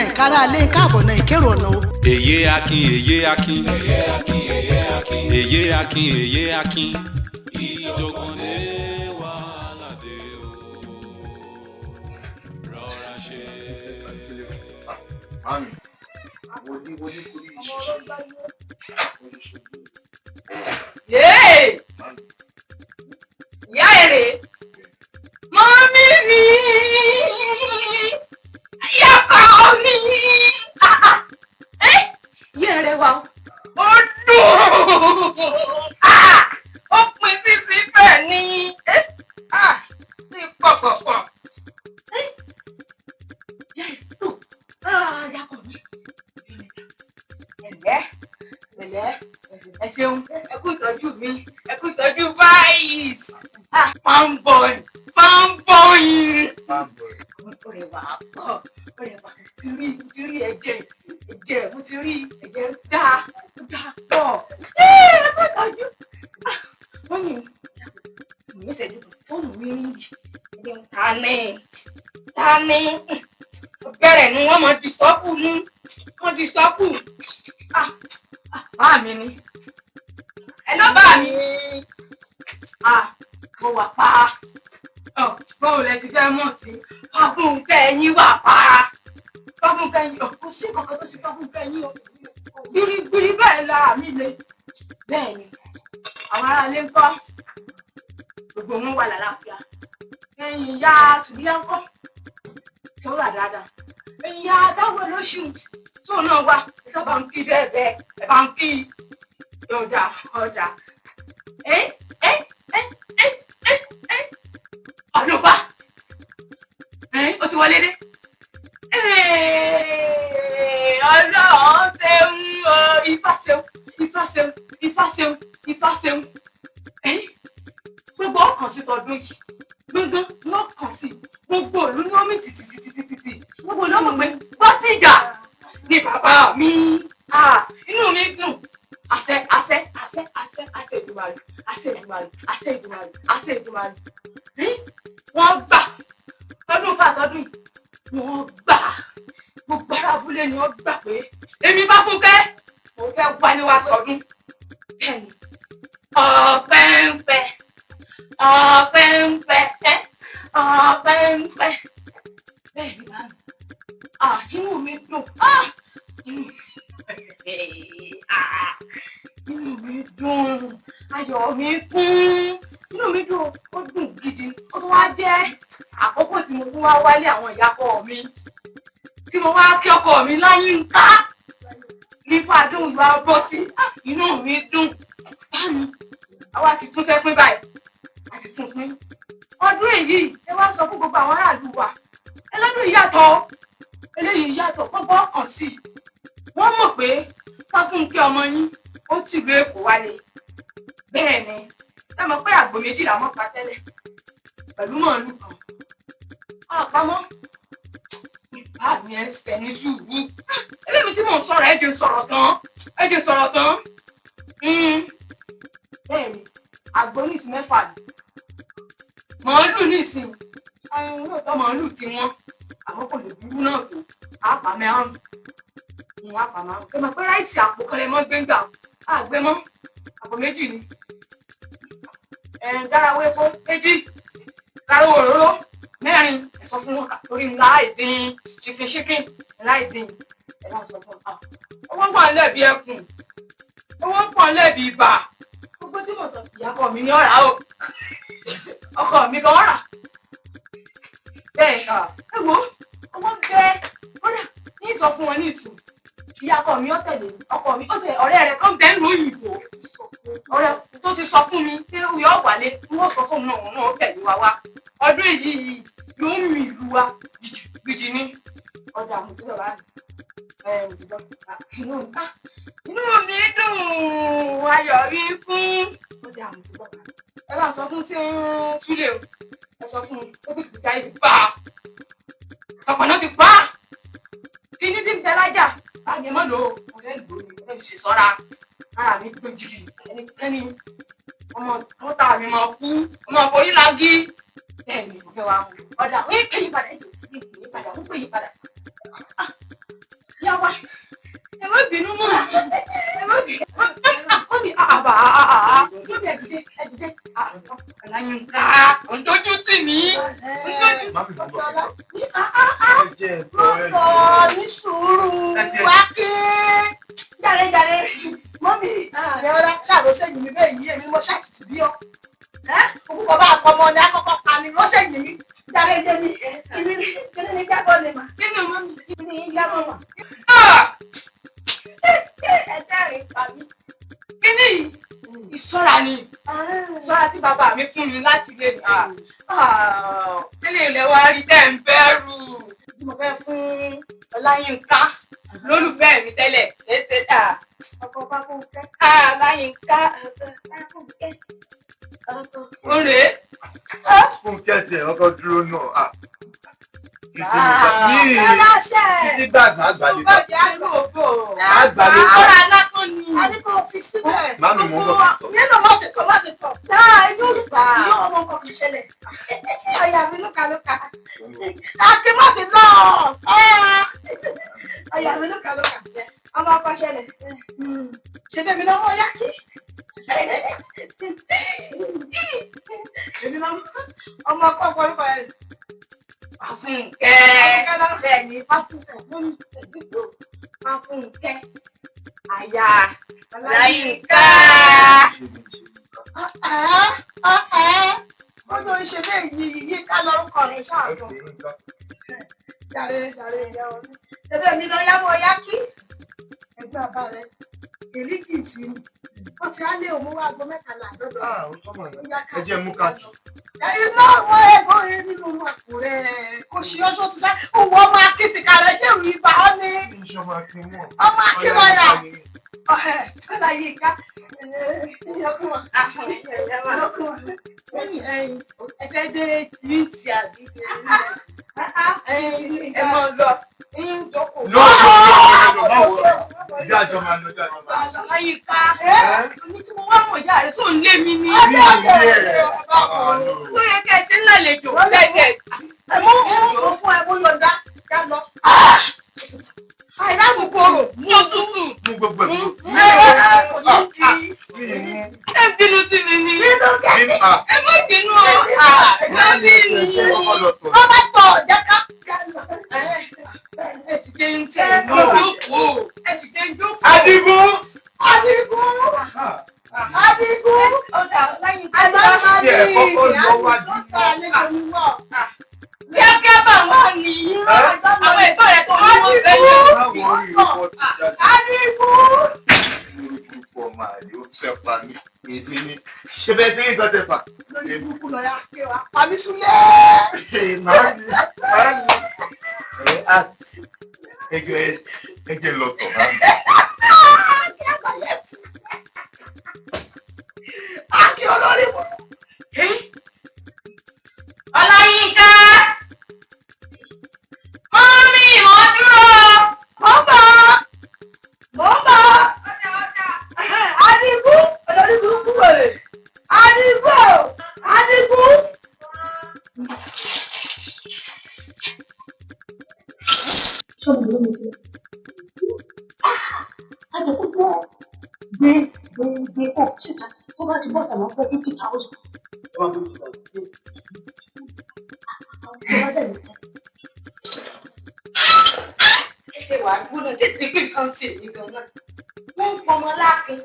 ìkárá alé káàbọ̀ náà ìkérò ọ̀nà o. Èyé akin èyé akin èyé akin èyé akin èyé akin èyé akin ìjọ̀gbọ̀n lé wàhálà dé o rọra ṣe. Mami, wọlé kúrò ìṣiṣẹ́. Yéé! Ìyá èrè! Mọ́mí mi! Ìyàkọ̀ mi! Ìyá èrè wa ó dùn! Ó pin títí bẹ́ẹ̀ ni! Ní pọ̀pọ̀pọ̀! Ìyá èrè dùn! Ìyàkọ̀ mi! Ẹ̀lẹ́! Ẹ ṣeun, ẹ kú ìtọ́jú mi, ẹ kú ìtọ́jú báyìí. Fanboy. Ọ̀rẹ́ wa pọ̀, ti rí ẹ̀jẹ̀, mo ti rí ẹ̀jẹ̀ dá pọ̀. Ẹ kú ìtọ́jú. Mọ́mí mi ṣẹ́jú fóònù mi rí yìí. Ta ni? Bẹ̀rẹ̀ ni wọ́n mọ dìstọ́pù mú, wọ́n dìstọ́pù. Bá mi ni. Ẹ lọ bá mi. Mo wà pa. Báwo lẹ ti fẹ́ mọ̀ sí? Fáfúnkẹ́ yín wà pa. Fáfúnkẹ́ yín kò sí kankan tó ṣe Fáfúnkẹ́ yín o. Gbìrìgbìrì bẹ́ẹ̀ lára mi le. Bẹ́ẹ̀ ni, àwọn aráalé ń kọ́. Gbogbo wọn wà lálàáfíà. Ẹ̀yin ìyá Sùbíyá ń kọ́. Tí ó wà dáadáa. Ẹ̀yin ìyá Dáwọ̀ lóṣù. Tó náà wà. Ẹ bá ń kí bẹ́ẹ̀. Ẹ bá ń kí. Ọ̀dà. Ọlọ́ba. Ó ti wọlé dé. Ọlọ́run ṣeun o. Ifá ṣeun. Gbogbo ọkàn sí tọdún yìí. Gbogbo wọn kàn sí. Gbogbo òlú ní omi tìtìtìtìtì. Gbogbo ló mọ̀ pé bọ́tìjà ni bàbá mi. Inú mi dùn. Àṣẹ Èdùmàrè. Wọ́n gbà tọdún fàtọdún yìí. Wọ́n gbà gbogbo ará abúlé ni wọ́n gbà pé èmi Fáfúnkẹ́ mo fẹ́ wálé wá sọdún. Bẹ́ẹ̀ni ọpẹ́ ń pẹ́. Bẹ́ẹ̀ni màmí. Inú mi dùn. Inú mi dùn, ayọ̀ mi kún, inú mi dùn, ó dùn gidi. Ó tún wá jẹ́ àkókò tí mo tún wá wálé àwọn ìyàkọ̀ mi, tí mo wá kí ọkọ mi láyínká ní fàdún ìwà bọ́ sí. Inú mi dùn. Bámi, àwa ti tún sẹ́pín báyìí, àti tún pín. Ọdún èyí, ẹ wá sọ fún gbogbo àwọn aráàlú wa, ẹlọ́dún ìyàtọ̀, eléyìí yàtọ̀, gbogbo ọkàn sí. Wọ́n mọ̀ pé Fáfúnkẹ́ ọmọ yín ó ti ìlú Èkó wálé. Bẹ́ẹ̀ ni, ẹ mọ̀ pé àgbò méjìlá mọ́ pa tẹ́lẹ̀ pẹ̀lú màálù kan. Àpamọ́ bá mi ẹ ṣẹ̀ ní sùúrù. Ẹbí mi tí mò ń sọ̀rọ̀ ẹ jẹ́ sọ̀rọ̀ tán. Bẹ́ẹ̀ ni, àgbò nísìn mẹ́fà ni. Màálù nísìn, lóòótọ́ màálù tí wọ́n, àmọ́ kò lè dúró náà tó. Àpá mẹ́rùn. Ṣé mo pé ráìsì àpò kan lè mọ́ gbéńgbà? Àgbẹ̀ mọ́, àpò méjì ni. Garawo epo méjì, garawo òróró mẹ́rin. Ẹ sọ fún wọn torí ńlá ìdín ṣíkín ńlá ìdín. Ẹ bá sọ fún wọn. Owó ń pọ̀ lẹ́bi ẹkùn, owó ń pọ̀ lẹ́bi ibà. Gbogbo tí mo sọ ìyàkọ̀ mi ní ọ̀rá o. Ọkọ mi kan ọ̀rá. Bẹ́ẹ̀ ẹ wo owó ń bẹ kódà ní ìsọ fún wọn ní ìsìn. Ìyàkọ̀ mi ó tẹ̀lé ọkọ mi, ó sì ọ̀rẹ́ rẹ̀ kan bẹ́ẹ̀ ló yìnbó. Ọ̀rẹ́ tó ti sọ fún mi pé ó yọ wálé, wọ́n sọ fún òun náà tẹ̀lé wa wá. Ọdún èyí yóò mì ìlú wa gbìjì ní. Ọjà àmùtúbọ̀ bá mi. Inú mi dùn, ayọ̀ mi kún. Ọjà àmùtúbọ̀ bá mi. Ẹ bá sọ fún Súlè o. Ẹ sọ fún un ó bìtì bìtì ayé ti pa. Sọ̀pọ̀ náà ti pa. Kíní tí ń bẹ lájà. Báyìí mọ́ lò ó. Mo fẹ́ lò ó ní mo fẹ́ ṣe sọ́ra. Ara mi gbé jìgì. Ẹnikẹ́ni ọmọ tọ́ta mi máa kú. Ọmọ orí lágí. Bẹ́ẹ̀ ni mo fẹ́ wá mú. Ọ̀dà ń pè yí padà. Ń pè yí padà. bàbá sókè ẹ̀dìdé Ọláyínká òǹdójú tì mí ní sùúrù wákì jàre mọ́mí yẹra ṣàròsẹ́yìn mi bẹ́ẹ̀ yí èmi mo ṣàtìtì bí ọ òkúkọ bá àpọmọ ní akọ́kọ́ pa ni lọ́sẹ̀yìn mi jàre yé mi kí ni jábọ́ ni mà kí ni jábọ́ mà. ẹ̀ẹ́dẹ́rìn pa mí kí ni ìṣọ́ra ni ìṣọ́ra tí bàbá mi fún mi láti lè tẹ́lẹ̀ ilẹ̀ wa rí tẹ́ ń bẹ̀rù tí mo fẹ́ fún Ọláyínká lólùfẹ́ mi tẹ́lẹ̀ ẹsẹ̀ ọkọ̀ FAFUNKE Ọláyínká FAFUNKE òrè. Fúnkẹ tiẹ̀ ọkọ̀ dúró náà fisi gbàgbà àgbàlẹ̀ ọ̀rọ̀ lásán ni. a ní kò fi síbẹ̀. Mami mo ń bọ̀. nínú láti tọ̀. Yorùbá yóò ọmọ nǹkan kì í ṣẹlẹ̀. Ọ̀yà mi lókà. Akin má ti lọ. Ọ̀yà mi lókà. Ọmọ ọkọ ṣẹlẹ̀. Ṣé bẹ́ẹ̀ mi náà mọ̀ yá kí? Èmi náà ọmọ ọkọ orúkọ ẹ̀. FAFUNKE. Bẹ́ẹ̀ ni FAFUNKE. FAFUNKE. Àyà Ọláyínká. Wọ́n tó ń ṣe bẹ́ẹ̀ yí ká lórúkọ rẹ̀ ṣáàtọ̀. Jàre ìyá ọdún. Ẹgbẹ́ mi lọ yáwó yá kí. Ẹgbẹ́ àbá rẹ̀ èlíkì tì ní. Wọ́n ti á lé òun wá aago 13 lọ́dọ̀. Ẹ jẹ́ mú káàkiri. Iná àwọn ẹ̀gbọ́n rẹ̀ nínú àpò rẹ̀. Kò ṣe ọjọ́ ti sá. Òwò ọmọ akitì kalẹ̀ jẹ́rù ibà ọ́ ní. Ọmọ akínlọ́yà. Ọ̀la yìí ká. Ẹ fẹ́ dé yúùtì àbí ẹ mọ̀ lọ jókòó. Jájọ máa lọ. Ọláyínká ní tí mo wá mọ̀ ìyá rẹ̀ sóun lé mi ní. Tó yẹ kẹ́ ẹ ṣe ńlá lejò lẹ́sẹ̀. Ẹ mú fún ẹ mú yọ̀ǹda ká lọ. Àìdáàbò kòrò Mo tútù. Mú gbogbo ẹ̀. Ẹ bínú sí mi ní. Ẹ má bínú o. Má bínú. Wọ́n bá tọ̀ jẹ́ ká. Ẹ sì jẹ́ ń tẹ̀ jókòó. Ẹ sì jẹ́ ń jókòó. Adigun. Ọ̀dà Ọláyínká. Kíákíá bá wà ní àwọn ẹ̀ṣọ́ rẹ̀ tó ń mú bẹ́yẹ̀. Ṣé bẹ́ẹ̀ tí ń gbọ́dọ̀ fà? Lórí burúkú lọ yá pé wá pa mí súlẹ̀. Ẹjẹ lọ tọ̀. Akí olórí burúkú. Ọláyínká. Mọ́mí mo dúró. Mo ń bọ̀. Adigun olórí burúkú wèrè. Adigun. Àjẹkùtù gbé kò síta tó bá ti bọ́ta lọ fẹ́ 50,000. Ṣé wàá gbóná ṣé ti pé nǹkan ṣe mí gan-an? Wọ́n ń pọmọ lákin.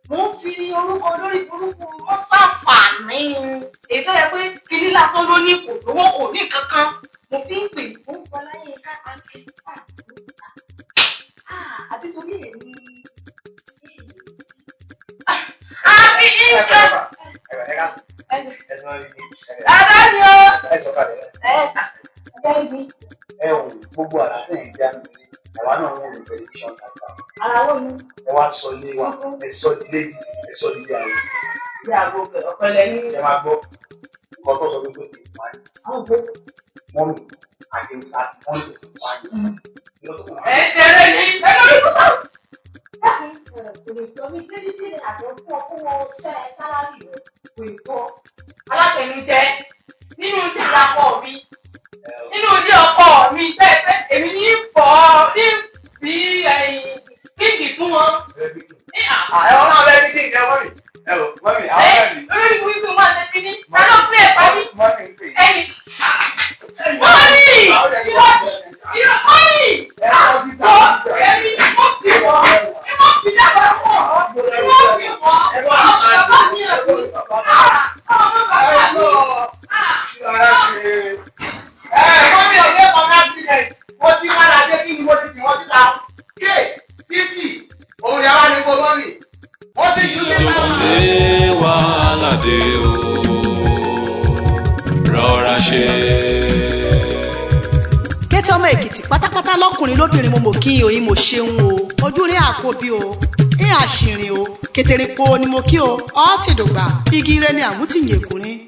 Mo ń fi orúkọ lórí burúkú wọn ṣàǹfààní. Èyí tó yẹ pé kinní lásán ló ní kò lówó kò ní kankan. Mo fi ń pè ó ń pọ Ọláyínká Akin àbí torí èmi. Akínkà. Dada ni o. Gbogbo àlàfo yìí dá mi ní àwa náà wọ́n lò tẹlifíṣàn tàbí. Àlàó mi. Ẹ wá sọ ilé wa, ẹ sọ ilé yìí, ẹ sọ ilé ayé. Bí aago ọ̀pẹ̀lẹ̀ ní. Ṣé máa gbọ́ nǹkan tó sọ pé kò ní pa ni? Mọ́mì àti ìsà wọ́n lè pa ni. Ẹ ṣeré ní ẹgbẹ́ ìbúkọ́. Ìtọ́jú títí àjọ fún ọkùnrin sálárì rẹ̀ kò ì tọ́. Alátẹnujẹ nínú ilé ọkọ mi. Nínú ilé ọkọ mi bẹ́ẹ̀ èmi ní pọ̀ ní bí kíkì fún wọn. Àwọn náà bẹ́ẹ̀ ní kí ìjọba ìjọ̀gbọ̀ndé wàhálà dé o rọra ṣe. kété ọmọ èkìtì pátápátá lọkùnrin lóbìnrin mo mọ̀ kí oyin mo ṣeun o ojú rí àkóbí o ní àṣìrìn o kété po ni mo kí o ọ́ tìdògbà igi rẹ ni àmútìyẹ̀kùnrin